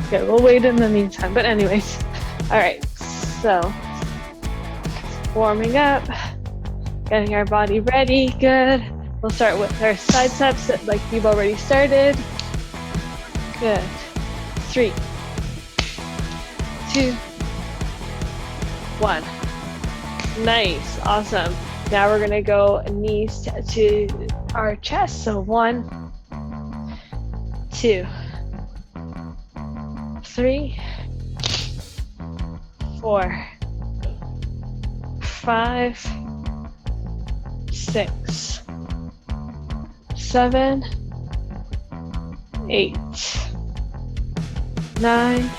Okay, we'll wait in the meantime. But anyways, all right, so warming up, getting our body ready, good. We'll start with our side steps like you've already started. Good. 3, 2, 1. Nice, awesome. Now we're gonna go knees to our chest. So 1, 2, 3, 4, 5, 6, 7, 8, 9,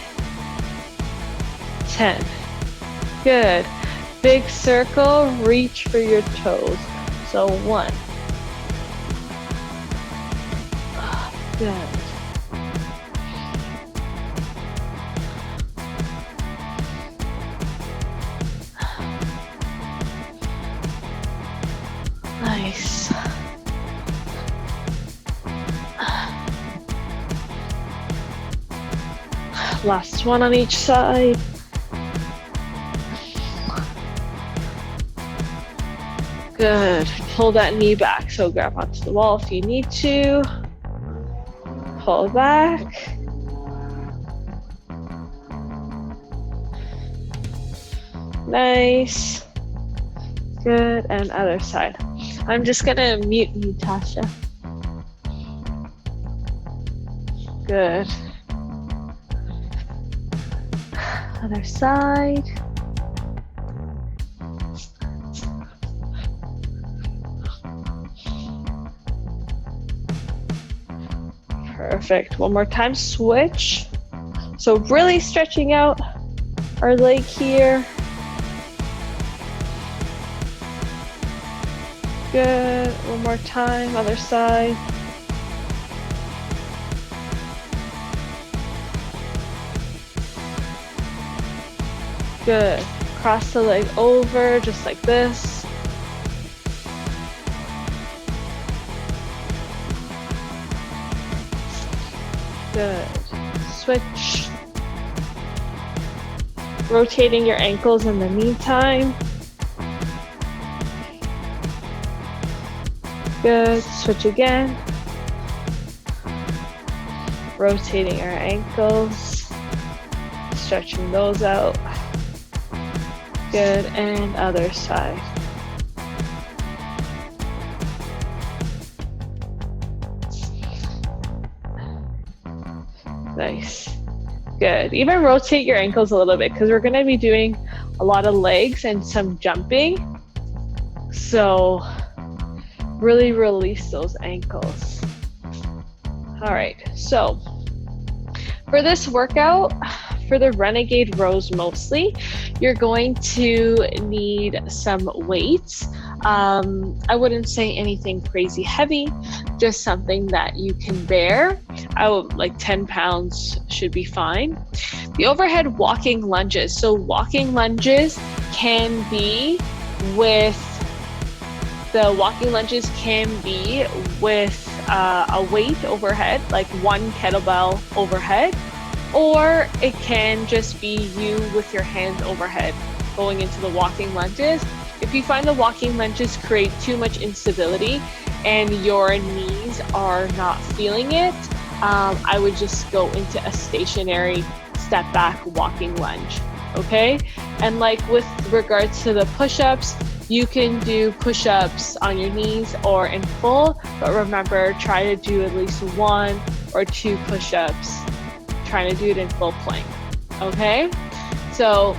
10. Good. Big circle, reach for your toes. So 1. Good. Nice. Last one on each side. Good. Pull that knee back. So grab onto the wall if you need to. Pull back. Nice. Good. And other side. I'm just gonna mute you, Tasha. Good. Other side. Perfect. One more time, switch. So really stretching out our leg here. Good. One more time, other side. Good. Cross the leg over just like this. Good. Switch. Rotating your ankles in the meantime. Good. Switch again. Rotating our ankles. Stretching those out. Good. And other side. Nice. Good. Even rotate your ankles a little bit because we're going to be doing a lot of legs and some jumping. So really release those ankles. All right. So for this workout, for the Renegade rows mostly, you're going to need some weights. I wouldn't say anything crazy heavy, just something that you can bear. Like 10 pounds should be fine. The overhead walking lunges. So walking lunges can be with a weight overhead, like one kettlebell overhead, or it can just be you with your hands overhead going into the walking lunges. If you find the walking lunges create too much instability and your knees are not feeling it, I would just go into a stationary step back walking lunge, okay? And like with regards to the push-ups, you can do push-ups on your knees or in full, but remember, try to do at least 1 or 2 push-ups, trying to do it in full plank, okay? So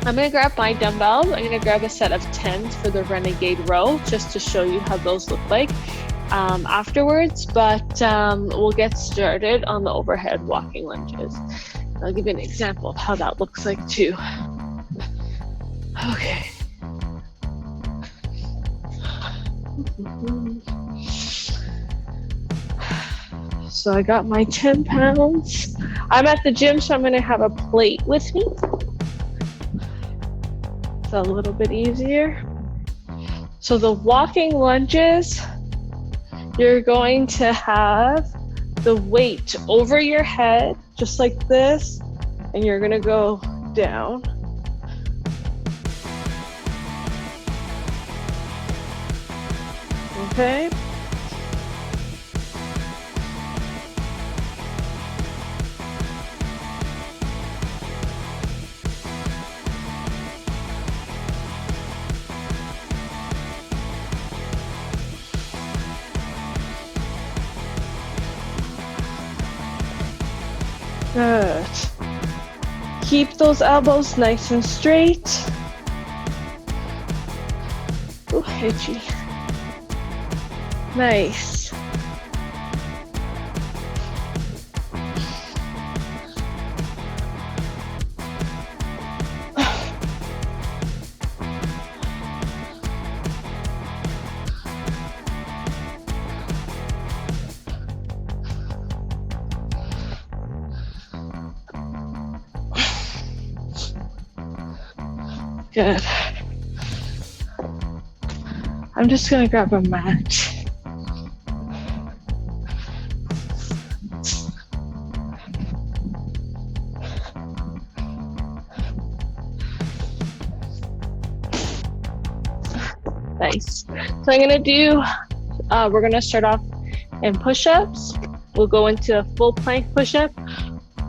I'm gonna grab my dumbbells. I'm gonna grab a set of 10s for the Renegade row, just to show you how those look like afterwards, but we'll get started on the overhead walking lunges. I'll give you an example of how that looks like too. Okay. So I got my 10 pounds. I'm at the gym, so I'm gonna have a plate with me. It's a little bit easier. So the walking lunges, you're going to have the weight over your head just like this, and you're gonna go down. Okay. Good. Keep those elbows nice and straight. Ooh, itchy. Nice. Good. I'm just gonna grab a mat. Nice. So I'm gonna do, we're gonna start off in push-ups. We'll go into a full plank push-up,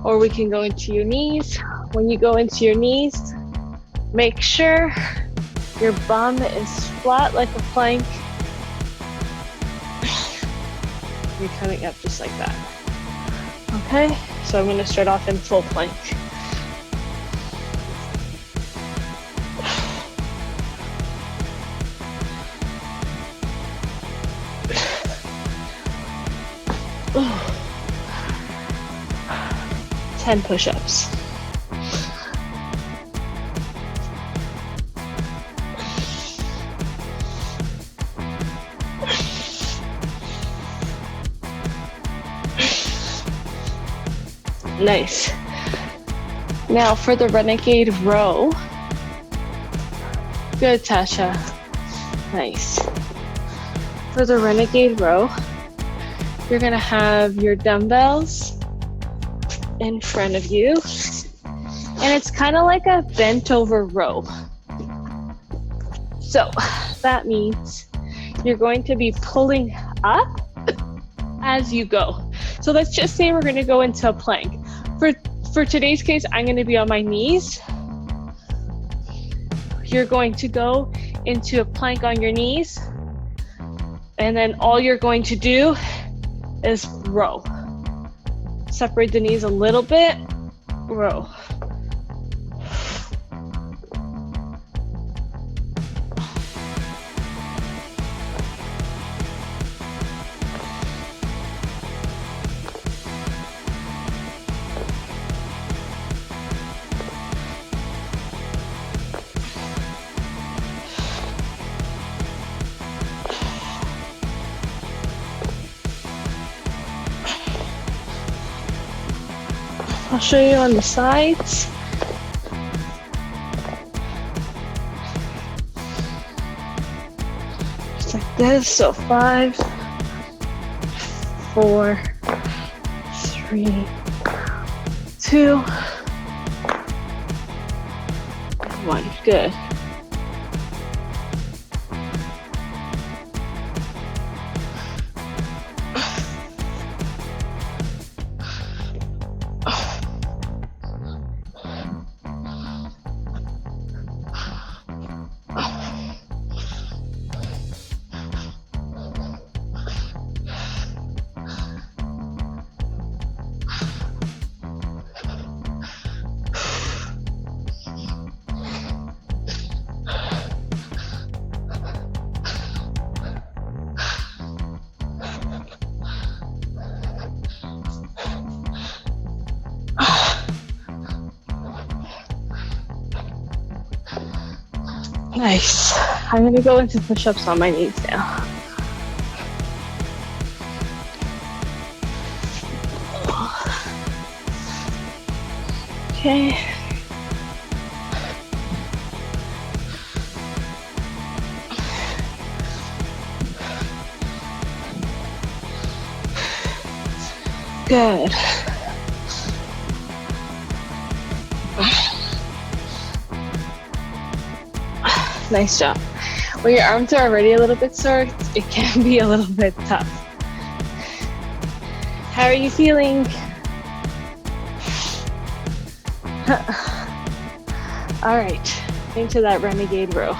or we can go into your knees. When you go into your knees, make sure your bum is flat like a plank. You're coming up just like that. Okay, so I'm gonna start off in full plank. Ooh. 10 push-ups. Nice. Now for the renegade row. Good, Tasha. Nice. For the renegade row, you're gonna have your dumbbells in front of you, and it's kind of like a bent over row. So that means you're going to be pulling up as you go. So let's just say we're gonna go into a plank. For today's case, I'm gonna be on my knees. You're going to go into a plank on your knees, and then all you're going to do is row. Separate the knees a little bit, row. I'll show you on the sides. Just like this. So 5, 4, 3, 2, 1. Good. Nice. I'm gonna go into push-ups on my knees now. Okay. Good. Nice job. When your arms are already a little bit sore, it can be a little bit tough. How are you feeling? All right, into that renegade row.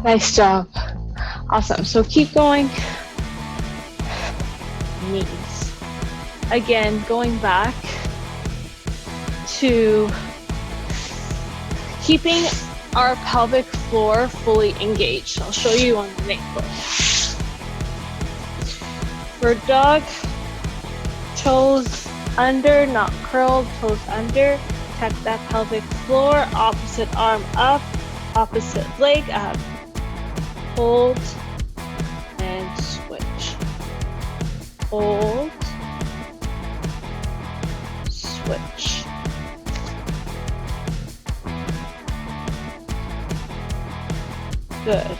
Nice job. Awesome. So keep going. Knees. Again, going back to keeping our pelvic floor fully engaged. I'll show you on the neck floor. Bird dog, toes under, not curled, toes under. Tap that pelvic floor, opposite arm up, opposite leg up. Hold and switch. Hold, switch. Good.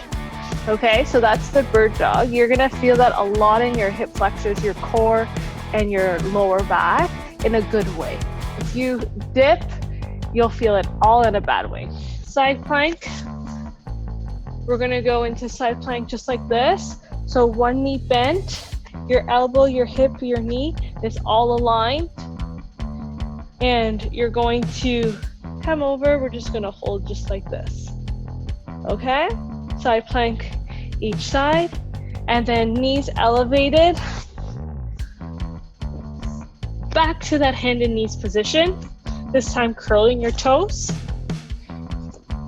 Okay, so that's the bird dog. You're gonna feel that a lot in your hip flexors, your core, and your lower back in a good way. If you dip, you'll feel it all in a bad way. Side plank. We're gonna go into side plank just like this. So one knee bent, your elbow, your hip, your knee is all aligned. And you're going to come over, we're just gonna hold just like this. Okay? Side plank each side. And then knees elevated. Back to that hand and knees position. This time curling your toes.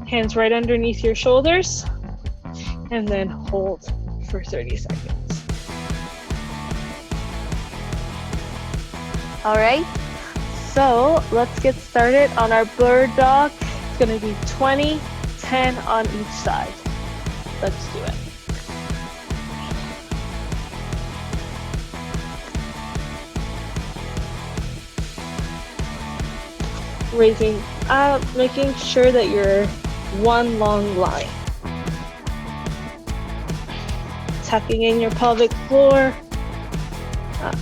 Hands right underneath your shoulders. And then hold for 30 seconds. All right, so let's get started on our bird dog. It's gonna be 20, 10 on each side. Let's do it. Raising up, making sure that you're one long line. Tucking in your pelvic floor. Up.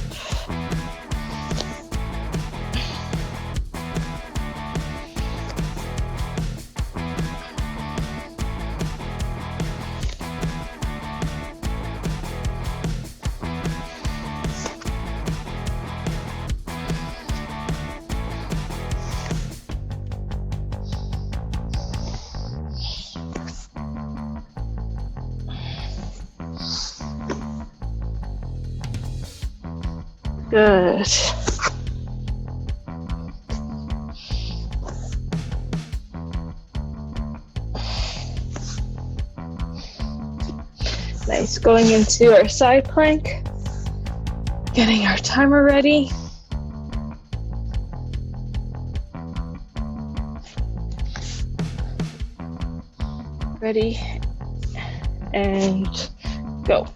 Good. Nice. Going into our side plank. Getting our timer ready. Ready and go.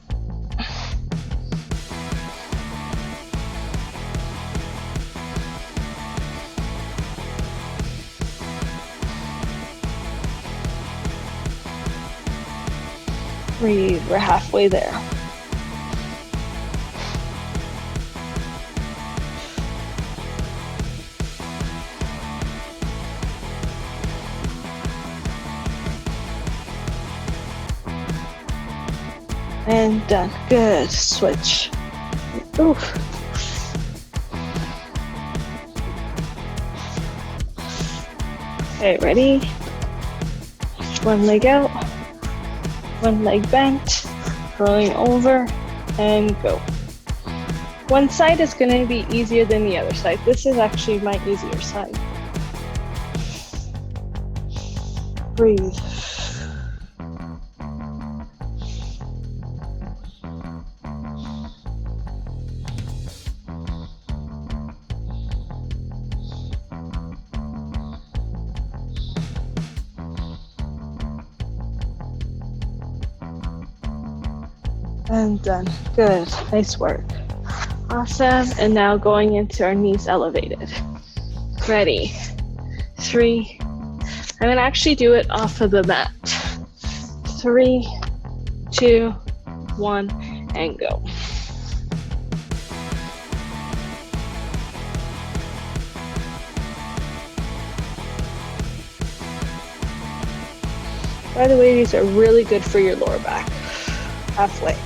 Breathe, we're halfway there. And done. Good. Switch. Oof. Okay, ready? One leg out. One leg bent, rolling over, and go. One side is going to be easier than the other side. This is actually my easier side. Breathe. And done. Good. Nice work. Awesome. And now going into our knees elevated. Ready. 3. I'm going to actually do it off of the mat. 3, 2, 1, and go. By the way, these are really good for your lower back. Halfway.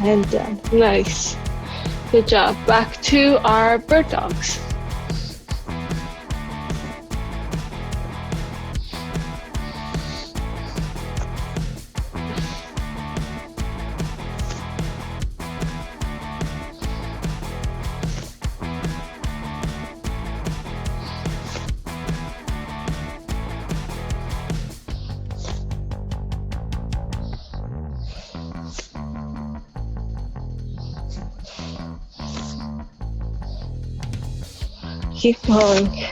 And done. Nice. Good job. Back to our bird dogs. Keep going.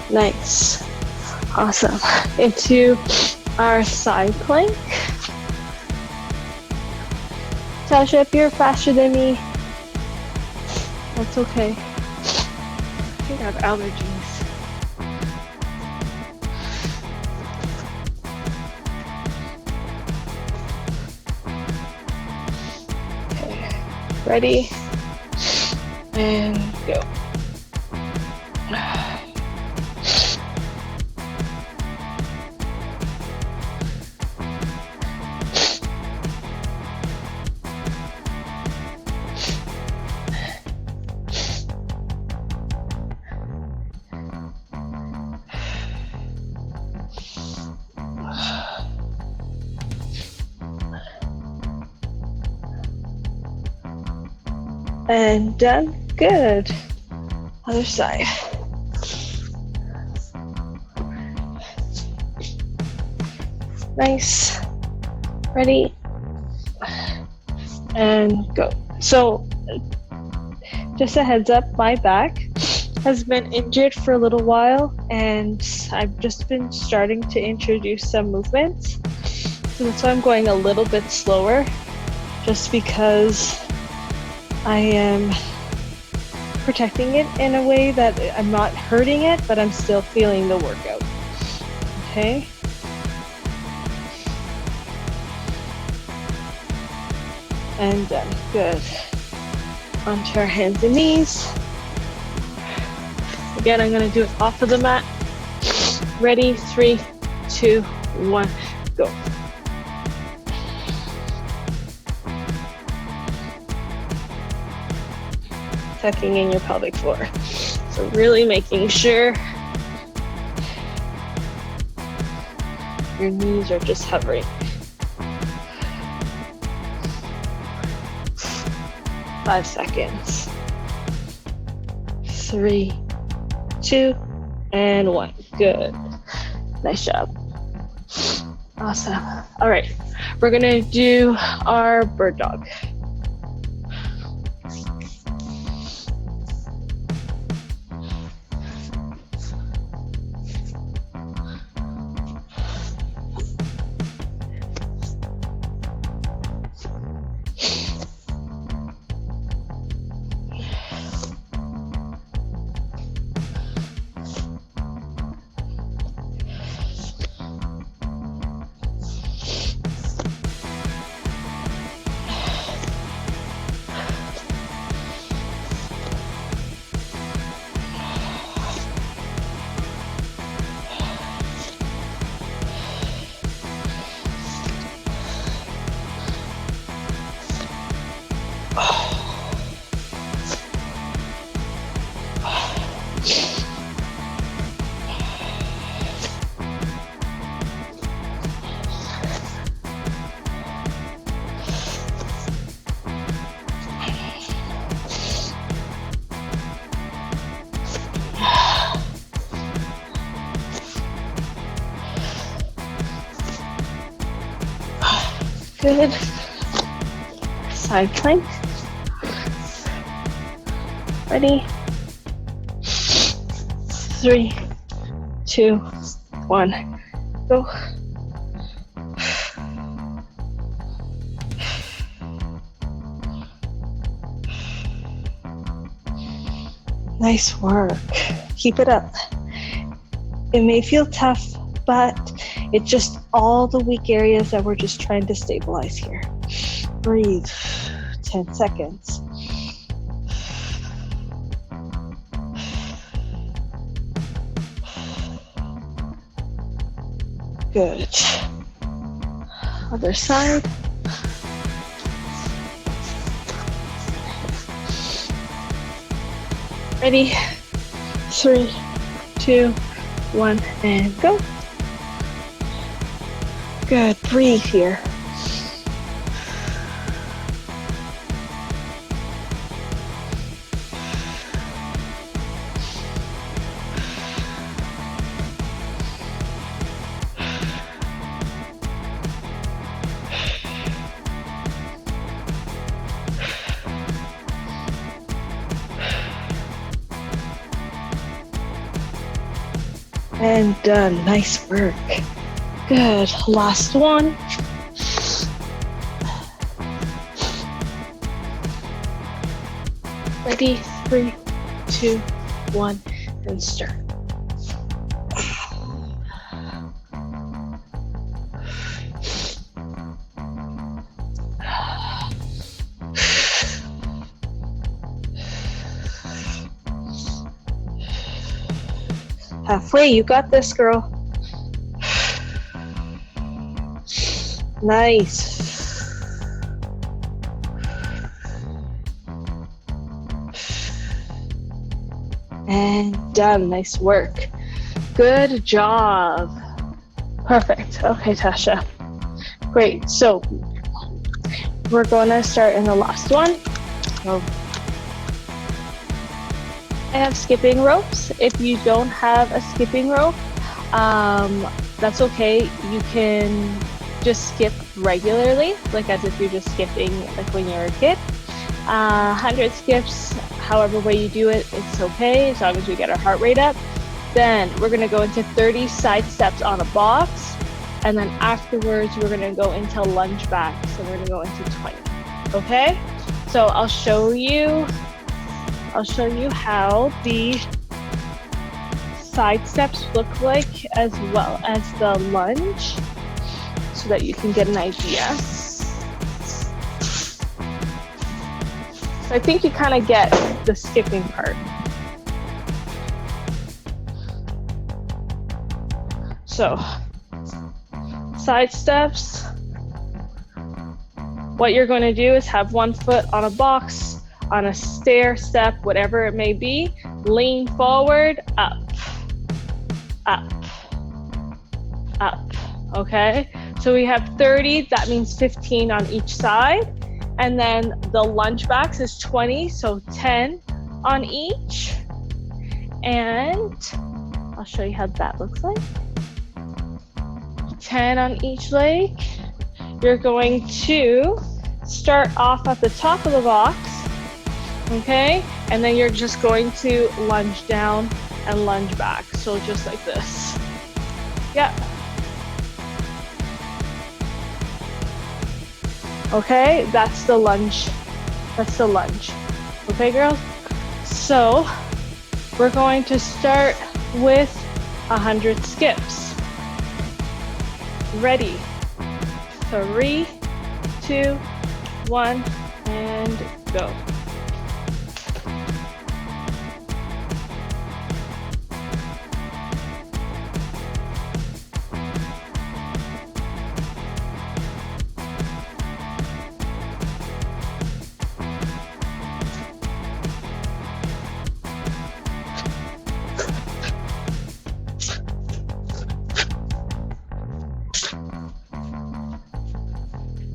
Nice. Awesome. Into our side plank. Tasha, if you're faster than me, that's okay. I think I have allergies. Okay. Ready? And go. And done. Good. Other side. Nice. Ready? And go. So, just a heads up, my back has been injured for a little while, and I've just been starting to introduce some movements. So that's why I'm going a little bit slower, just because I am protecting it in a way that I'm not hurting it, but I'm still feeling the workout. Okay? And done. Good. Onto our hands and knees. Again, I'm going to do it off of the mat. Ready? 3, 2, 1, go. Tucking in your pelvic floor. So really making sure your knees are just hovering. Five seconds. 3, 2, and 1. Good. Nice job. Awesome. All right, we're gonna do our bird dog. Good. Side plank. Ready? 3, 2, 1, go. Nice work. Keep it up. It may feel tough, but it's just all the weak areas that we're just trying to stabilize here. Breathe. 10 seconds. Good. Other side. Ready? 3, 2, 1, and go. Good. Breathe here. And done. Nice work. Good. Last one. Ready? 3, 2, 1, and start. Halfway, you got this, girl. Nice. And done. Nice work. Good job. Perfect. Okay, Tasha. Great. So we're going to start in the last one. I have skipping ropes. If you don't have a skipping rope, that's okay. You can just skip regularly, like as if you're just skipping like when you're a kid. 100 skips, however way you do it, it's okay, as long as we get our heart rate up. Then we're gonna go into 30 side steps on a box, and then afterwards we're gonna go into lunge back. So we're gonna go into 20, okay? So I'll show you how the side steps look like as well as the lunge so that you can get an idea. So I think you kind of get the skipping part. So side steps, what you're going to do is have one foot on a box, on a stair step, whatever it may be, lean forward, up, up, up, okay? So we have 30, that means 15 on each side. And then the lunge backs is 20, so 10 on each. And I'll show you how that looks like. 10 on each leg. You're going to start off at the top of the box, okay? And then you're just going to lunge down and lunge back. So just like this. Yeah. Okay, that's the lunge. That's the lunge. Okay, girls? So we're going to start with 100 skips. Ready? 3, 2, 1, and go.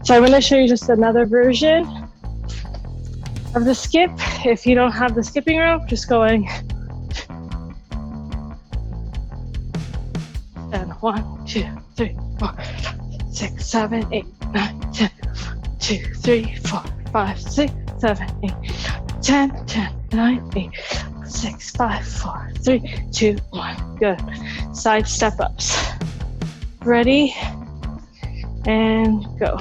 So I'm going to show you just another version of the skip. If you don't have the skipping rope, just going. And 1, 2, 3, 4, 5, 6, 7, 8, 9, 10, 2, 3, 4, 5, 6, 7, 8, 10, 10, 9, 8, 6, 5, 4, 3, 2, 1. Good. Side step ups. Ready? And go.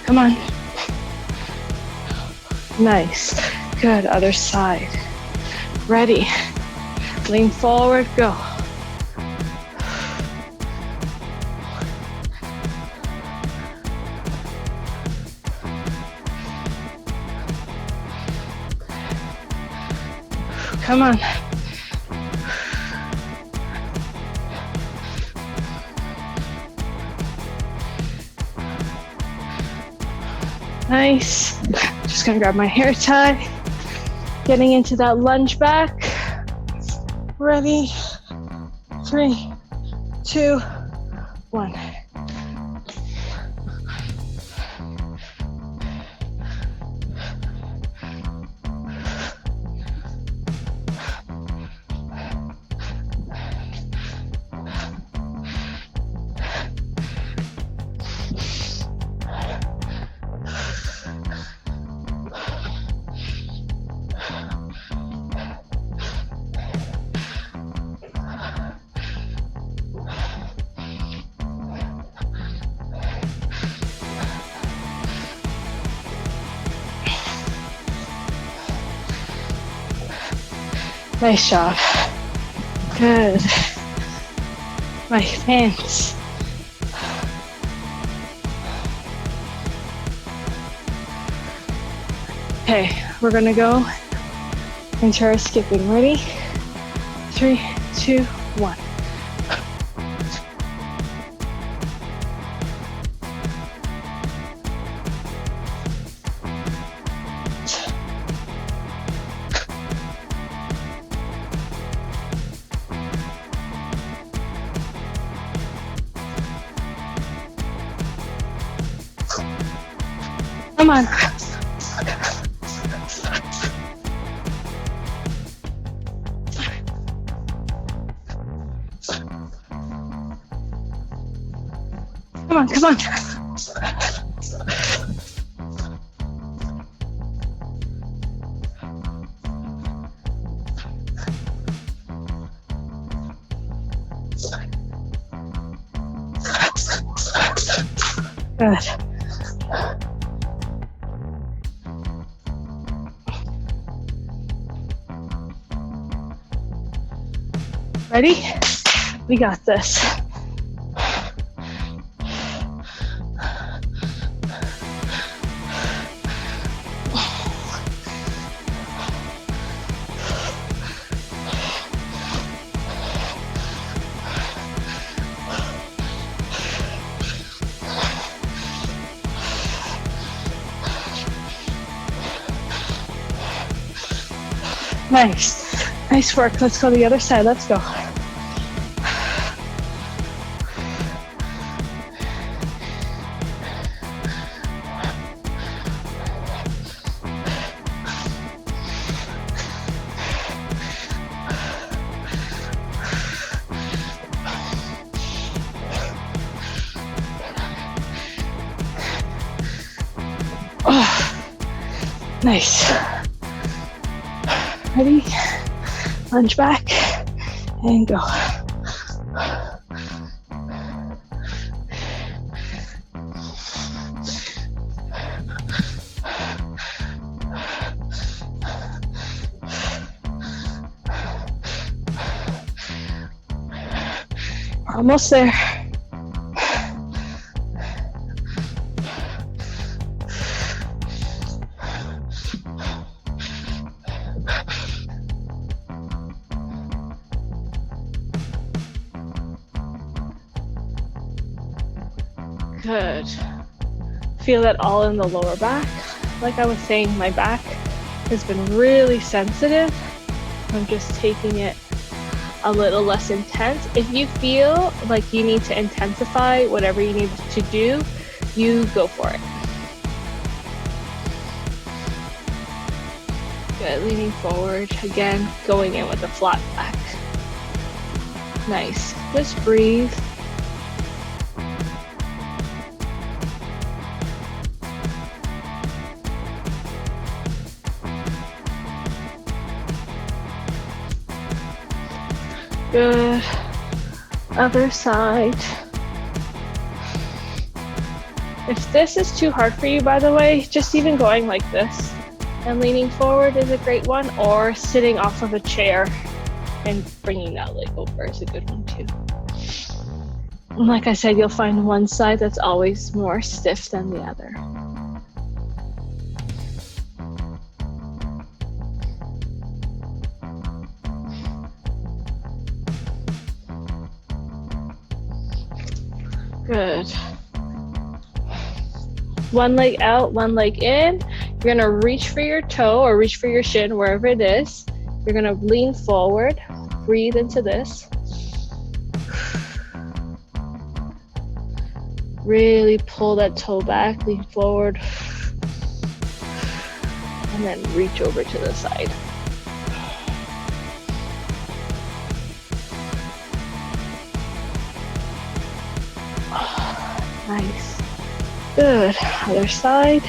Come on. Nice. Good. Other side. Ready. Lean forward. Go. Come on. Nice. Just gonna grab my hair tie. Getting into that lunge back. Ready? 3, 2, 1. Nice job. Good. My hands. Okay, we're gonna go into our skipping. Ready? 3, 2, 1. Come on. Come on, come on. Good. Ready? We got this. Nice. Nice work. Let's go to the other side. Let's go. Oh, nice. Ready? Lunge back and go. We're almost there. Good. Feel that all in the lower back. Like I was saying, my back has been really sensitive. I'm just taking it a little less intense. If you feel like you need to intensify whatever you need to do, you go for it. Good, leaning forward. Again, going in with a flat back. Nice. Just breathe. Good. Other side. If this is too hard for you, by the way, just even going like this and leaning forward is a great one, or sitting off of a chair and bringing that leg over is a good one too. And like I said, you'll find one side that's always more stiff than the other. Good. One leg out, one leg in. You're gonna reach for your toe or reach for your shin, wherever it is. You're gonna lean forward, breathe into this. Really pull that toe back, lean forward. And then reach over to the side. Nice. Good. Other side.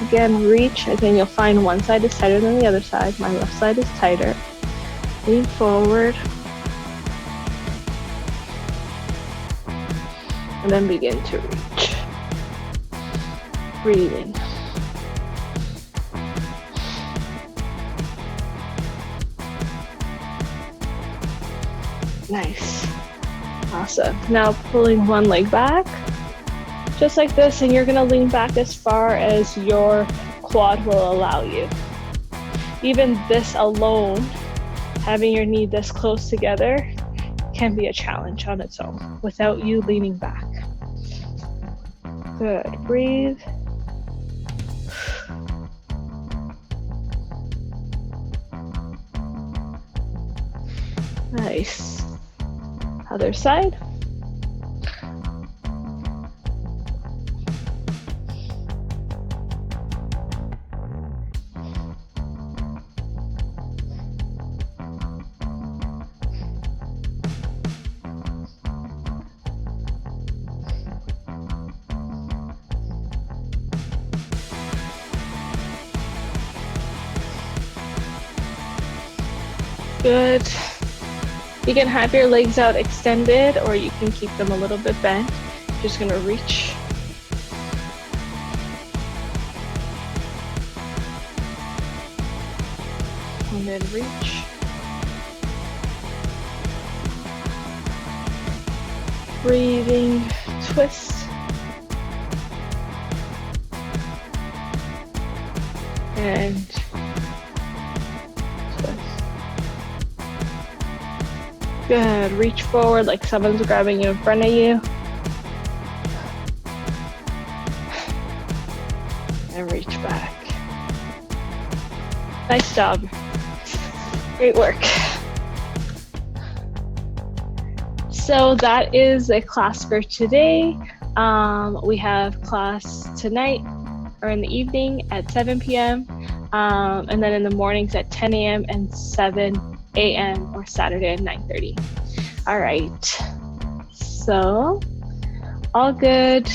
Again, reach. Again, you'll find one side is tighter than the other side. My left side is tighter. Lean forward. And then begin to reach. Breathing. Nice. Awesome. Now pulling one leg back, just like this, and you're gonna lean back as far as your quad will allow you. Even this alone, having your knee this close together, can be a challenge on its own without you leaning back. Good. Breathe. Nice. Other side. Good. You can have your legs out extended, or you can keep them a little bit bent. Just gonna reach. And then reach. Breathing, twist. And good. Reach forward like someone's grabbing you in front of you. And reach back. Nice job. Great work. So that is a class for today. We have class tonight or in the evening at 7 p.m. And then in the mornings at 10 a.m. and 7 a.m. or Saturday at 9:30. All right. So all good.